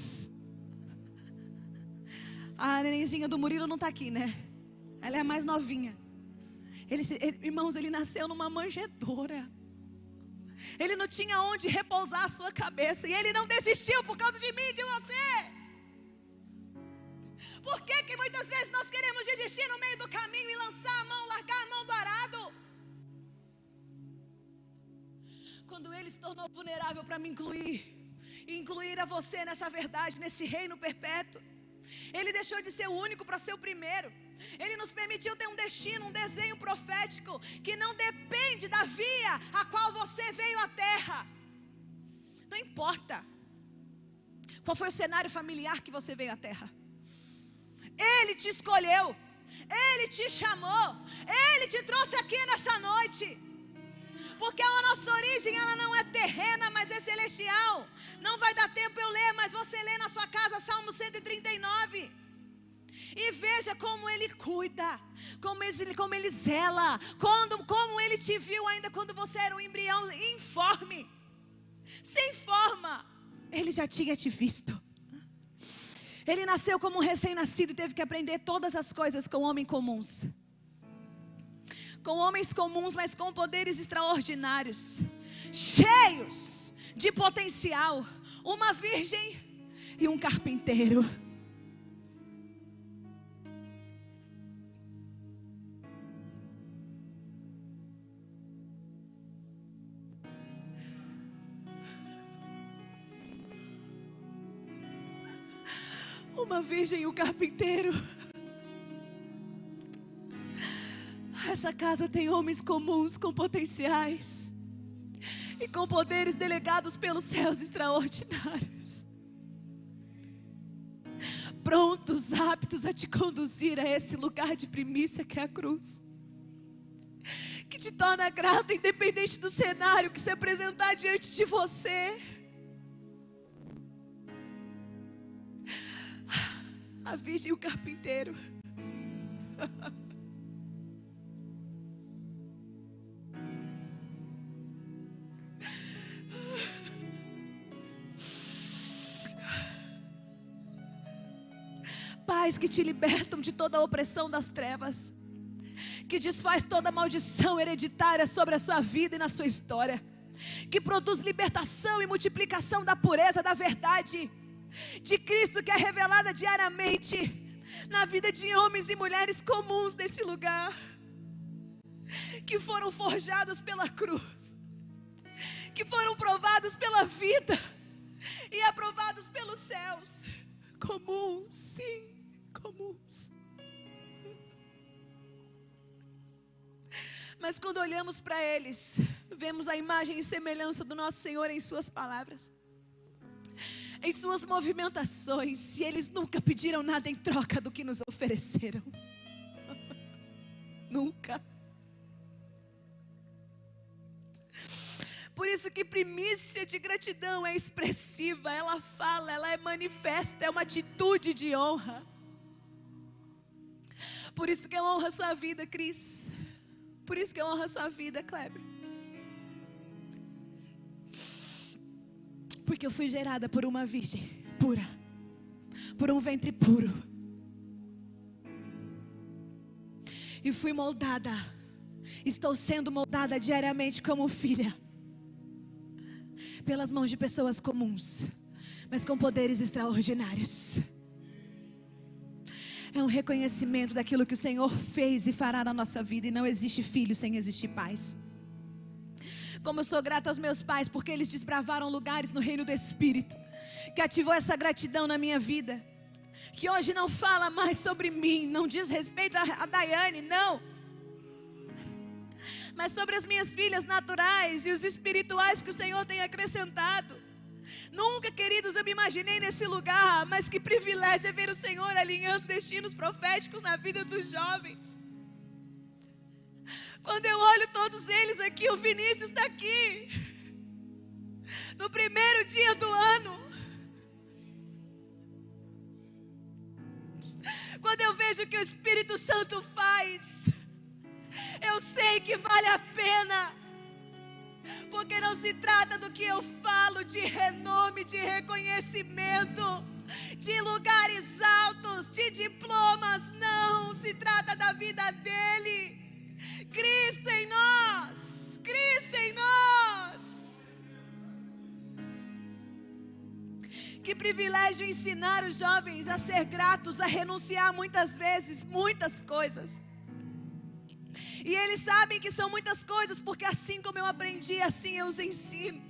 A nenenzinha do Murilo não está aqui, né? Ela é a mais novinha. Irmãos, ele nasceu numa manjedoura. Ele não tinha onde repousar a sua cabeça. E ele não desistiu por causa de mim e de você. Por que muitas vezes nós queremos desistir no meio do caminho e lançar a mão, largar a mão do arado? Quando Ele se tornou vulnerável para me incluir, e incluir a você nessa verdade, nesse reino perpétuo, Ele deixou de ser o único para ser o primeiro. Ele nos permitiu ter um destino, um desenho profético, que não depende da via a qual você veio à terra. Não importa qual foi o cenário familiar que você veio à terra. Ele te escolheu, Ele te chamou, Ele te trouxe aqui nessa noite. Porque a nossa origem, ela não é terrena, mas é celestial. Não vai dar tempo eu ler, mas você lê na sua casa Salmo 139. E veja como Ele cuida, como Ele zela, como Ele te viu ainda quando você era um embrião informe, sem forma. Ele já tinha te visto. Ele nasceu como um recém-nascido e teve que aprender todas as coisas com homens comuns. Com homens comuns, mas com poderes extraordinários, cheios de potencial. Uma virgem e um carpinteiro. Uma virgem e um carpinteiro. Essa casa tem homens comuns com potenciais. e com poderes delegados pelos céus extraordinários, prontos, aptos a te conduzir a esse lugar de primícia que é a cruz, que te torna grato independente do cenário que se apresentar diante de você. A virgem e o carpinteiro. Pais que te libertam de toda a opressão das trevas, que desfaz toda maldição hereditária sobre a sua vida e na sua história, que produz libertação e multiplicação da pureza da verdade de Cristo, que é revelada diariamente na vida de homens e mulheres comuns desse lugar, que foram forjados pela cruz, que foram provados pela vida e aprovados pelos céus. Comuns, sim, comuns. Mas quando olhamos para eles, vemos a imagem e semelhança do nosso Senhor em suas palavras, em suas movimentações, e eles nunca pediram nada em troca do que nos ofereceram. Nunca. Por isso que primícia de gratidão é expressiva, ela fala, ela é manifesta, é uma atitude de honra. Por isso que eu honro a sua vida, Cris. Por isso que eu honro a sua vida, Kleber. Porque eu fui gerada por uma virgem pura, por um ventre puro, e fui moldada, estou sendo moldada diariamente como filha, pelas mãos de pessoas comuns, mas com poderes extraordinários. É um reconhecimento daquilo que o Senhor fez e fará na nossa vida, e não existe filho sem existir pais. Como eu sou grata aos meus pais, porque eles desbravaram lugares no reino do Espírito, que ativou essa gratidão na minha vida, que hoje não fala mais sobre mim, não diz respeito a Daiane, não, mas sobre as minhas filhas naturais e os espirituais que o Senhor tem acrescentado. Nunca, queridos, eu me imaginei nesse lugar, mas que privilégio é ver o Senhor alinhando destinos proféticos na vida dos jovens. Quando eu olho todos eles aqui, o Vinícius está aqui, no primeiro dia do ano. Quando eu vejo o que o Espírito Santo faz, eu sei que vale a pena, porque não se trata do que eu falo de renome, de reconhecimento, de lugares altos, de diplomas, não, se trata da vida dele, Cristo em nós, Cristo em nós. Que privilégio ensinar os jovens a ser gratos, a renunciar muitas vezes, muitas coisas. E eles sabem que são muitas coisas, porque assim como eu aprendi, assim eu os ensino.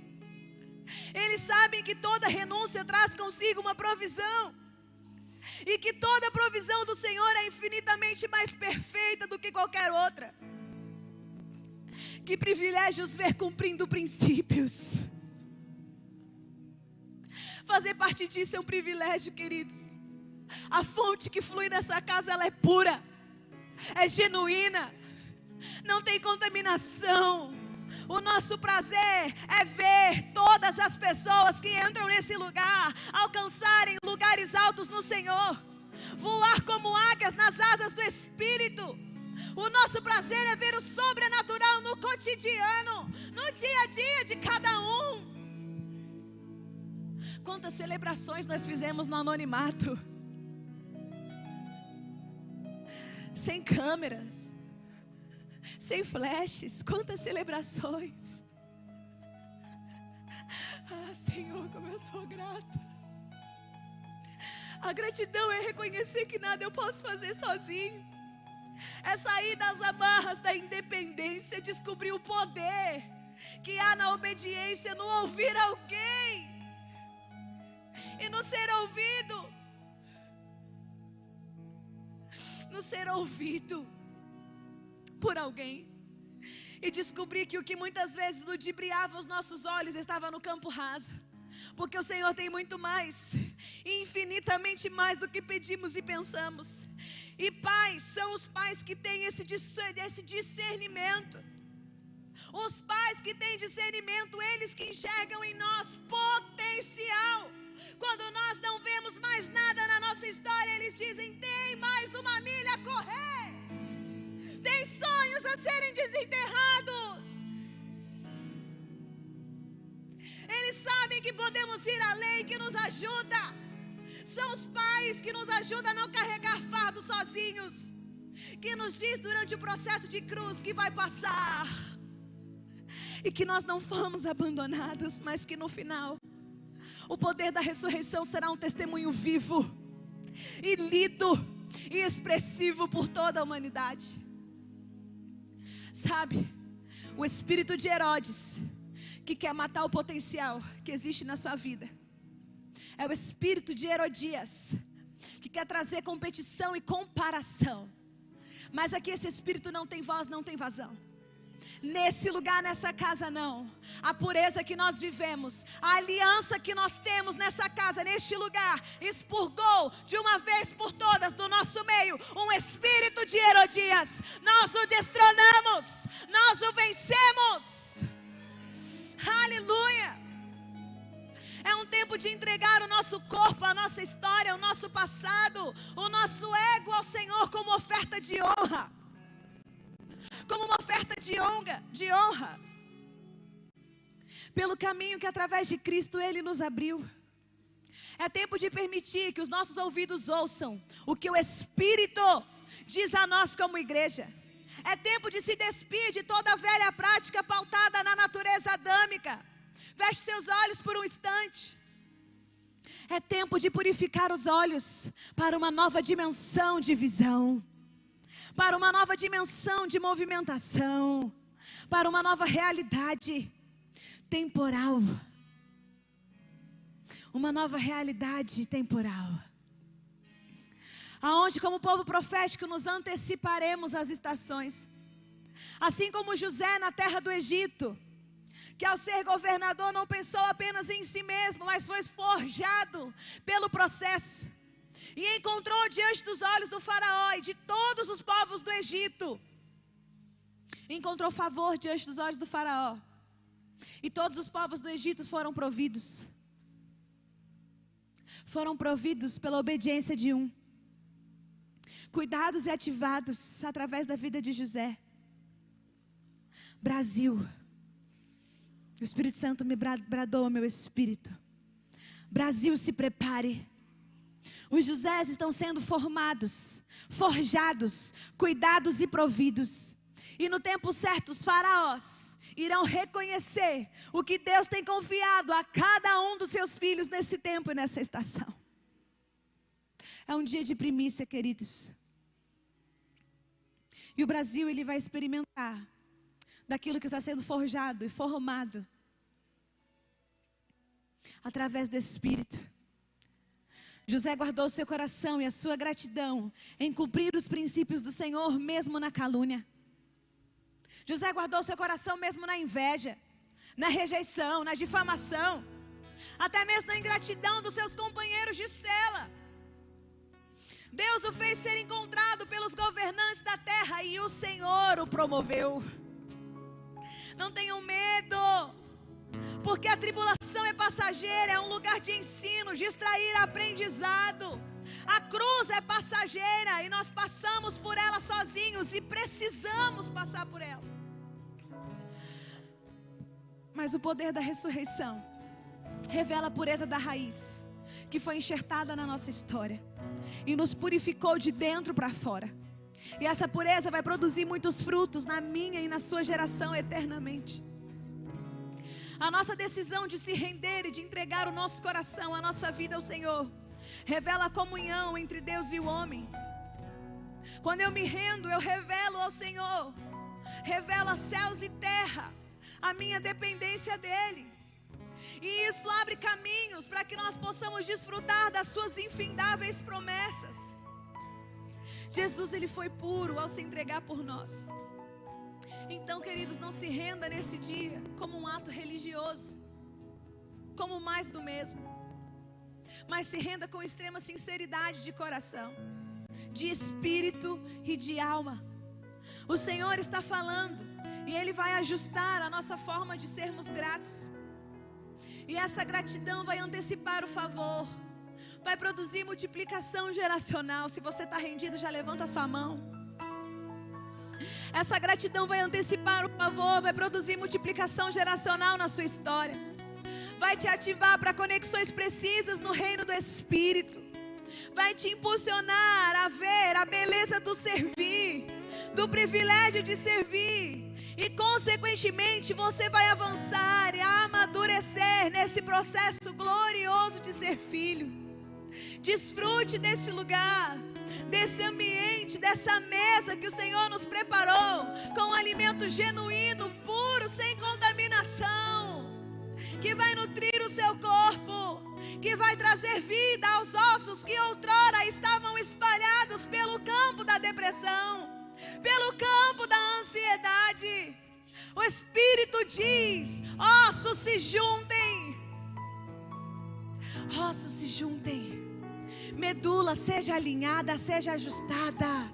Eles sabem que toda renúncia traz consigo uma provisão, e que toda provisão do Senhor é infinitamente mais perfeita do que qualquer outra. Que privilégio os ver cumprindo princípios. Fazer parte disso é um privilégio, queridos. A fonte que flui nessa casa, ela é pura, é genuína, não tem contaminação. O nosso prazer é ver todas as pessoas que entram nesse lugar alcançarem lugares altos no Senhor, voar como águias nas asas do Espírito. O nosso prazer é ver o sobrenatural no cotidiano, no dia a dia de cada um. Quantas celebrações nós fizemos no anonimato, sem câmeras, sem flashes, quantas celebrações. Ah, Senhor, como eu sou grata. A gratidão é reconhecer que nada eu posso fazer sozinho, é sair das amarras da independência, descobrir o poder que há na obediência, no ouvir alguém e no ser ouvido, no ser ouvido por alguém. e descobri que o que muitas vezes ludibriava os nossos olhos estava no campo raso. Porque o Senhor tem muito mais, infinitamente mais do que pedimos e pensamos. E pais são os pais que têm esse discernimento. Os pais que têm discernimento, eles que enxergam em nós potencial. Quando nós não vemos mais nada na nossa história, eles dizem: tem mais uma milha a correr, tem sonhos a serem desenterrados. Eles sabem que podemos ir além, que nos ajuda. São os pais que nos ajudam a não carregar fardo sozinhos, que nos diz durante o processo de cruz que vai passar, e que nós não fomos abandonados, mas que no final o poder da ressurreição será um testemunho vivo e lido e expressivo por toda a humanidade. Sabe, o espírito de Herodes, que quer matar o potencial que existe na sua vida, é o espírito de Herodias, que quer trazer competição e comparação. Mas aqui esse espírito não tem voz, não tem vazão. Nesse lugar, nessa casa não. A pureza que nós vivemos, a aliança que nós temos nessa casa, neste lugar, expurgou de uma vez por todas do nosso meio um espírito de Herodias. Nós o destronamos, nós o vencemos. Aleluia. É um tempo de entregar o nosso corpo, a nossa história, o nosso passado, o nosso ego ao Senhor como oferta de honra. Como uma oferta de honra. Pelo caminho que através de Cristo Ele nos abriu. É tempo de permitir que os nossos ouvidos ouçam o que o Espírito diz a nós como igreja. É tempo de se despir de toda a velha prática pautada na natureza adâmica. Feche seus olhos por um instante. É tempo de purificar os olhos para uma nova dimensão de visão, para uma nova dimensão de movimentação, para uma nova realidade temporal. Uma nova realidade temporal. Aonde, como povo profético, nos anteciparemos às estações. Assim como José na terra do Egito, que ao ser governador não pensou apenas em si mesmo, mas foi forjado pelo processo. E encontrou diante dos olhos do faraó e de todos os povos do Egito, encontrou favor diante dos olhos do faraó. E todos os povos do Egito foram providos. Foram providos pela obediência de um. Cuidados e ativados através da vida de José. Brasil. O Espírito Santo me bradou ao meu espírito. Brasil, se prepare. Os Josés estão sendo formados, forjados, cuidados e providos. E no tempo certo os faraós irão reconhecer o que Deus tem confiado a cada um dos seus filhos nesse tempo e nessa estação. É um dia de primícia, queridos. E o Brasil, ele vai experimentar daquilo que está sendo forjado e formado através do Espírito. José guardou seu coração e a sua gratidão em cumprir os princípios do Senhor, mesmo na calúnia. José guardou seu coração mesmo na inveja, na rejeição, na difamação, até mesmo na ingratidão dos seus companheiros de cela. Deus o fez ser encontrado pelos governantes da terra e o Senhor o promoveu. Não tenham medo, porque a tribulação é passageira, é um lugar de ensino, de extrair aprendizado. A cruz é passageira e nós passamos por ela sozinhos e precisamos passar por ela. Mas o poder da ressurreição revela a pureza da raiz, que foi enxertada na nossa história e nos purificou de dentro para fora. E essa pureza vai produzir muitos frutos na minha e na sua geração eternamente. A nossa decisão de se render e de entregar o nosso coração, a nossa vida ao Senhor, revela a comunhão entre Deus e o homem. Quando eu me rendo, eu revelo ao Senhor, revela céus e terra, a minha dependência dEle. E isso abre caminhos para que nós possamos desfrutar das suas infindáveis promessas. Jesus, Ele foi puro ao se entregar por nós. Então, queridos, não se renda nesse dia como um ato religioso, como mais do mesmo, mas se renda com extrema sinceridade de coração, de espírito e de alma. O Senhor está falando e Ele vai ajustar a nossa forma de sermos gratos. E essa gratidão vai antecipar o favor, vai produzir multiplicação geracional. Se você está rendido, já levanta a sua mão. Essa gratidão vai antecipar o favor, vai produzir multiplicação geracional na sua história, vai te ativar para conexões precisas no reino do Espírito, vai te impulsionar a ver a beleza do servir, do privilégio de servir, e consequentemente você vai avançar e amadurecer nesse processo glorioso de ser filho. Desfrute deste lugar, desse ambiente, dessa mesa que o Senhor nos preparou, com um alimento genuíno, puro, sem contaminação, que vai nutrir o seu corpo, que vai trazer vida aos ossos que outrora estavam espalhados pelo campo da depressão, pelo campo da ansiedade. O Espírito diz: ossos se juntem, ossos se juntem, medula seja alinhada, seja ajustada,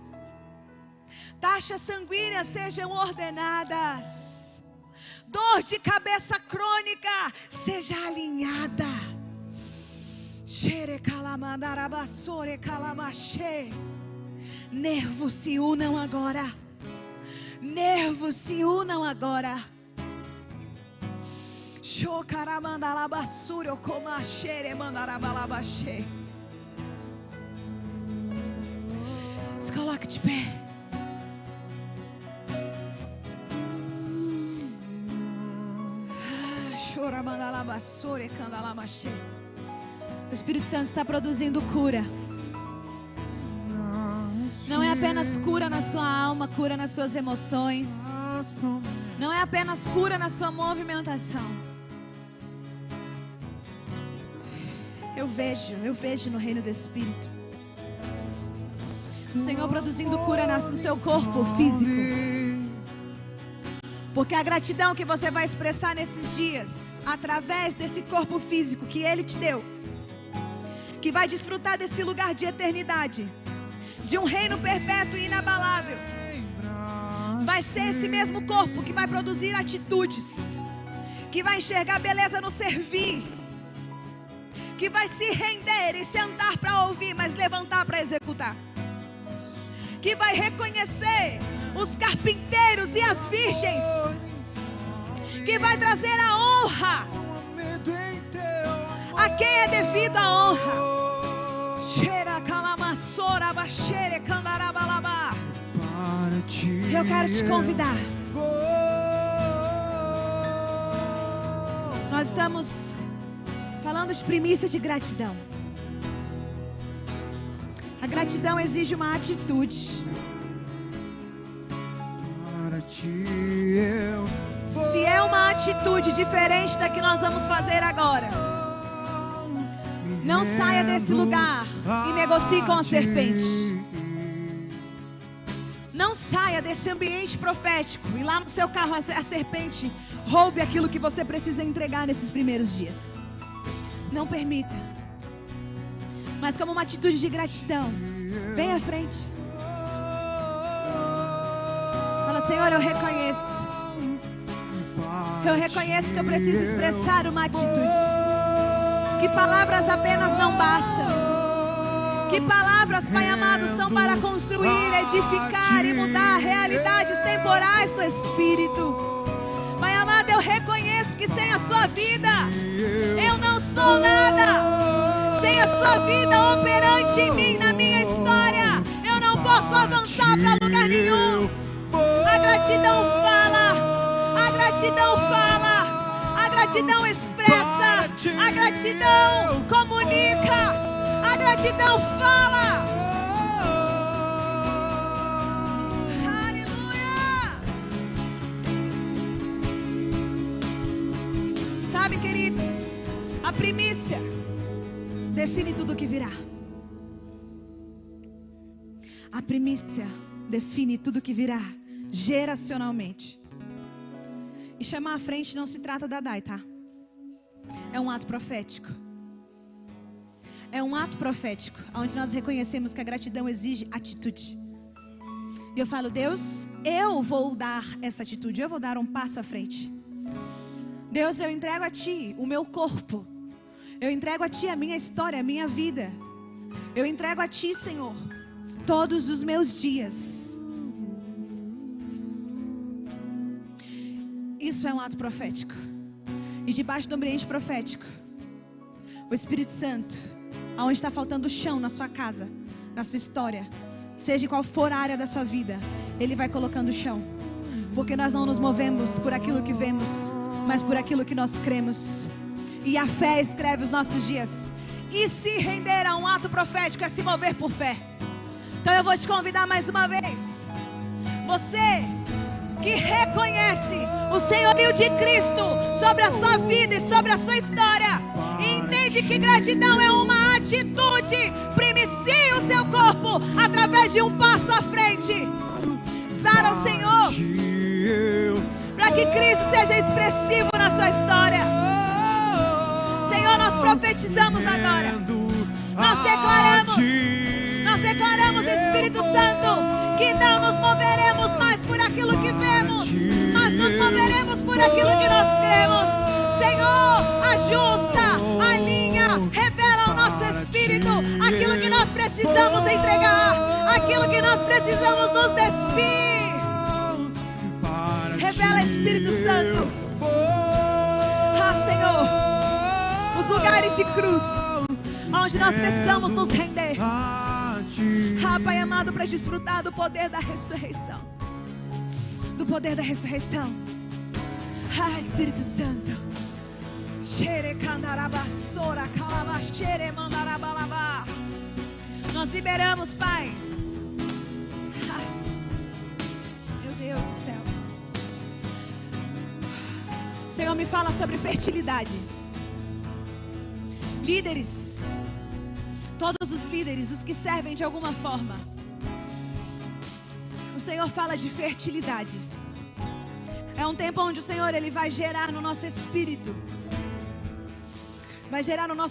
taxas sanguíneas sejam ordenadas, dor de cabeça crônica seja alinhada. Nervos se unam agora, nervos se unam agora. Se coloque de pé. O Espírito Santo está produzindo cura. Não é apenas cura na sua alma, cura nas suas emoções. Não é apenas cura na sua movimentação. Eu vejo no reino do Espírito o Senhor produzindo cura no seu corpo físico. Porque a gratidão que você vai expressar nesses dias, através desse corpo físico que Ele te deu, que vai desfrutar desse lugar de eternidade, de um reino perpétuo e inabalável, vai ser esse mesmo corpo que vai produzir atitudes, que vai enxergar beleza no servir, que vai se render e sentar para ouvir, mas levantar para executar, que vai reconhecer os carpinteiros e as virgens, que vai trazer a honra a quem é devido a honra. Eu quero te convidar. Nós estamos falando de primícia de gratidão. A gratidão exige uma atitude. Se é uma atitude diferente da que nós vamos fazer agora, não saia desse lugar e negocie com a serpente. Não saia desse ambiente profético e lá no seu carro a serpente roube aquilo que você precisa entregar nesses primeiros dias. Não permita. Mas como uma atitude de gratidão, vem à frente. Fala: Senhor, eu reconheço que eu preciso expressar uma atitude. Que palavras apenas não bastam. Que palavras, Pai amado, são para construir, edificar e mudar realidades temporais do Espírito. Pai amado, eu reconheço que sem a sua vida eu não sou nada. Sem a sua vida operante em mim, na minha história, eu não posso avançar para lugar nenhum. A gratidão fala, a gratidão fala, a gratidão expressa, a gratidão comunica. A gratidão fala. Aleluia. Sabe, queridos, a primícia define tudo o que virá. A primícia define tudo o que virá geracionalmente. E chamar à frente não se trata da Dai, tá? É um ato profético. É um ato profético, onde nós reconhecemos que a gratidão exige atitude. E eu falo, Deus, eu vou dar essa atitude, eu vou dar um passo à frente. Deus, eu entrego a Ti o meu corpo. Eu entrego a Ti a minha história, a minha vida. Eu entrego a Ti, Senhor, todos os meus dias. Isso é um ato profético. E debaixo do ambiente profético, o Espírito Santo, aonde está faltando chão na sua casa, na sua história, seja qual for a área da sua vida, Ele vai colocando chão. Porque nós não nos movemos por aquilo que vemos, mas por aquilo que nós cremos. E a fé escreve os nossos dias. E se render a um ato profético é se mover por fé. Então eu vou te convidar mais uma vez. Você que reconhece o senhorio de Cristo sobre a sua vida e sobre a sua história, e entende que gratidão é uma atitude, primicie o seu corpo através de um passo à frente para o Senhor, para que Cristo seja expressivo na sua história. Senhor, nós profetizamos agora, nós declaramos, Espírito Santo, que não nos moveremos mais por aquilo que vemos, mas nos moveremos por aquilo que nós cremos. Senhor, ajusta, alinha, revela ao nosso espírito aquilo que nós precisamos entregar, aquilo que nós precisamos nos despir. Revela, Espírito Santo. Ah, Senhor, os lugares de cruz onde nós precisamos nos render. Ah, Pai amado, para desfrutar do poder da ressurreição. Do poder da ressurreição. Ah, Espírito Santo. Nós liberamos, Pai. Ah, meu Deus do céu. O Senhor me fala sobre fertilidade. Líderes, todos os líderes, os que servem de alguma forma, o Senhor fala de fertilidade. É um tempo onde o Senhor, Ele vai gerar no nosso espírito, vai gerar no nosso